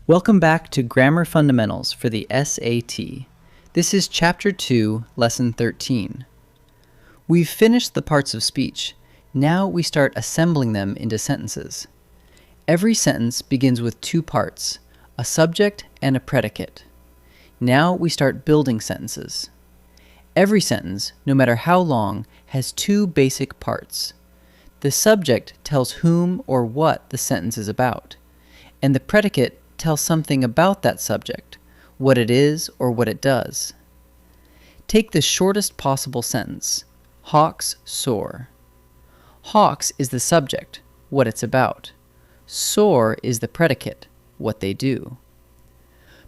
Welcome back to Grammar Fundamentals for the SAT. This is Chapter 2, Lesson 13. We've finished the parts of speech. Now we start assembling them into sentences. Every sentence begins with two parts, a subject and a predicate. Now we start building sentences. Every sentence, no matter how long, has two basic parts. The subject tells whom or what the sentence is about, and the predicate tells something about that subject, what it is or what it does. Take the shortest possible sentence. Hawks soar. Hawks is the subject, what it's about. Soar is the predicate, what they do.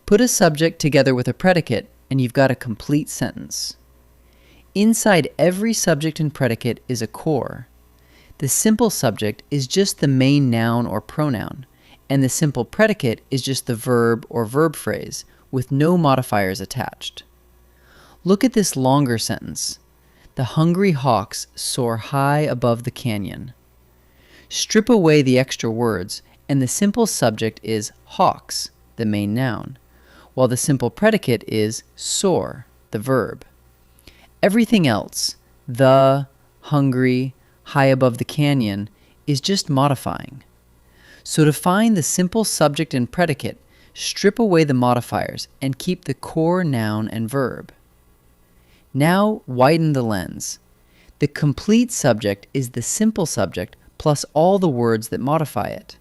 Put a subject together with a predicate and you've got a complete sentence. Inside every subject and predicate is a core. The simple subject is just the main noun or pronoun, and the simple predicate is just the verb or verb phrase with no modifiers attached. Look at this longer sentence. The hungry hawks soar high above the canyon. Strip away the extra words, and the simple subject is hawks, the main noun, while the simple predicate is soar, the verb. Everything else, the, hungry, high above the canyon, is just modifying. So to find the simple subject and predicate, strip away the modifiers and keep the core noun and verb. Now widen the lens. The complete subject is the simple subject plus all the words that modify it.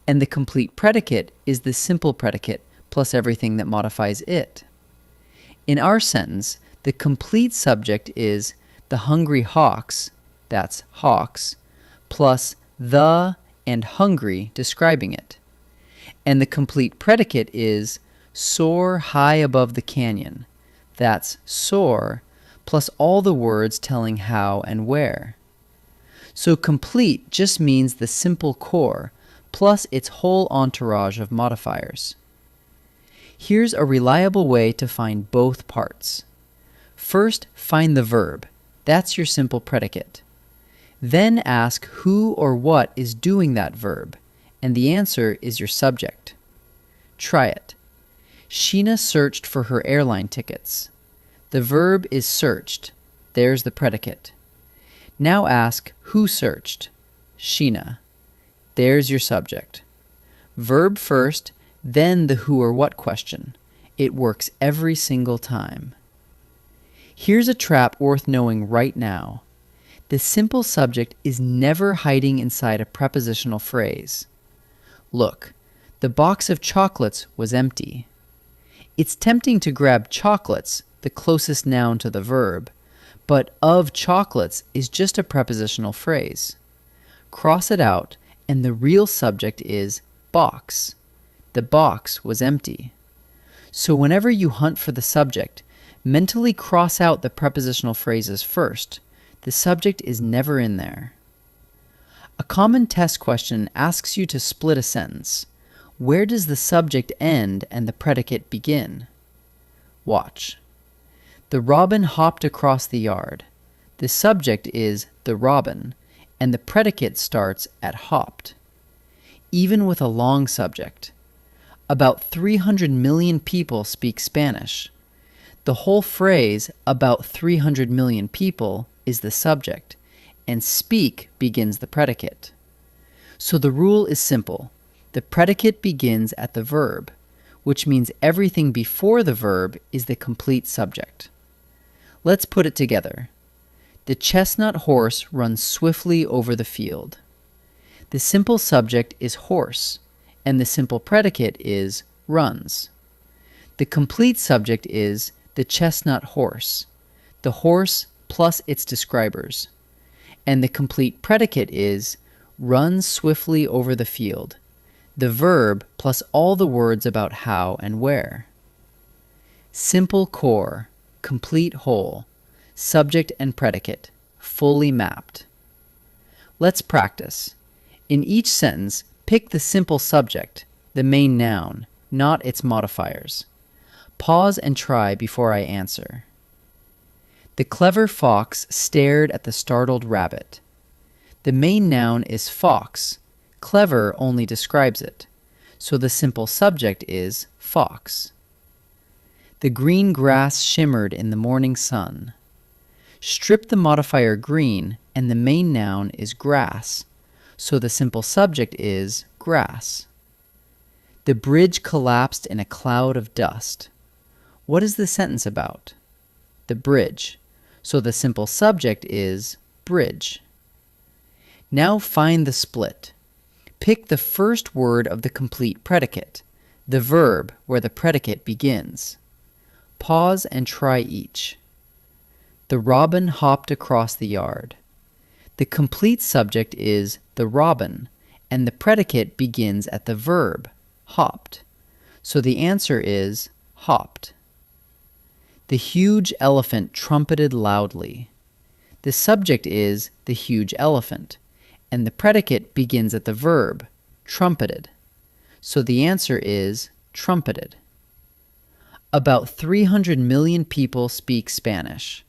And the complete predicate is the simple predicate plus everything that modifies it. In our sentence, the complete subject is the hungry hawks, that's hawks, plus the and hungry describing it. And the complete predicate is soar high above the canyon. That's soar plus all the words telling how and where. So complete just means the simple core plus its whole entourage of modifiers. Here's a reliable way to find both parts. First, find the verb. That's your simple predicate. Then ask who or what is doing that verb, and the answer is your subject. Try it. Sheena searched for her airline tickets. The verb is searched. There's the predicate. Now ask who searched. Sheena. There's your subject. Verb first, then the who or what question. It works every single time. Here's a trap worth knowing right now. The simple subject is never hiding inside a prepositional phrase. Look, the box of chocolates was empty. It's tempting to grab chocolates, the closest noun to the verb, but of chocolates is just a prepositional phrase. Cross it out, and the real subject is box. The box was empty. So whenever you hunt for the subject, mentally cross out the prepositional phrases first. The subject is never in there. A common test question asks you to split a sentence. Where does the subject end and the predicate begin? Watch. The robin hopped across the yard. The subject is the robin, and the predicate starts at hopped. Even with a long subject. About 300 million people speak Spanish. The whole phrase, about 300 million people, is the subject, and speak begins the predicate. So the rule is simple. The predicate begins at the verb, which means everything before the verb is the complete subject. Let's put it together. The chestnut horse runs swiftly over the field. The simple subject is horse, and the simple predicate is runs. The complete subject is the chestnut horse, the horse plus its describers, and the complete predicate is runs swiftly over the field, the verb plus all the words about how and where. Simple core, complete whole, subject and predicate, fully mapped. Let's practice. In each sentence, pick the simple subject, the main noun, not its modifiers. Pause and try before I answer. The clever fox stared at the startled rabbit. The main noun is fox. Clever only describes it. so the simple subject is fox. The green grass shimmered in the morning sun. Strip the modifier green, and the main noun is grass, so the simple subject is grass. The bridge collapsed in a cloud of dust. What is the sentence about? The bridge, so the simple subject is bridge. Now find the split. Pick the first word of the complete predicate, the verb where the predicate begins. Pause and try each. The robin hopped across the yard. The complete subject is the robin, and the predicate begins at the verb, hopped. So the answer is hopped. The huge elephant trumpeted loudly. The subject is the huge elephant, and the predicate begins at the verb, trumpeted. So the answer is trumpeted. About 300 million people speak Spanish.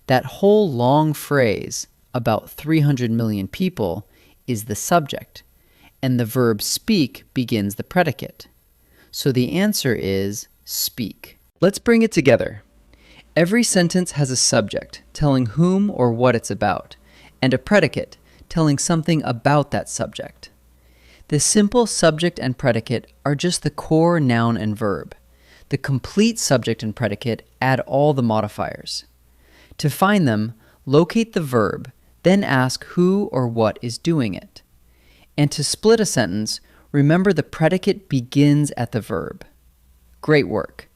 That whole long phrase, about 300 million people, is the subject, and the verb speak begins the predicate. So the answer is speak. Let's bring it together. Every sentence has a subject telling whom or what it's about, and a predicate telling something about that subject. The simple subject and predicate are just the core noun and verb. The complete subject and predicate add all the modifiers. To find them, locate the verb, then ask who or what is doing it. And to split a sentence, remember the predicate begins at the verb. Great work.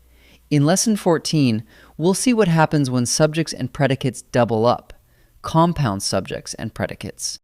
In Lesson 14, we'll see what happens when subjects and predicates double up, compound subjects and predicates.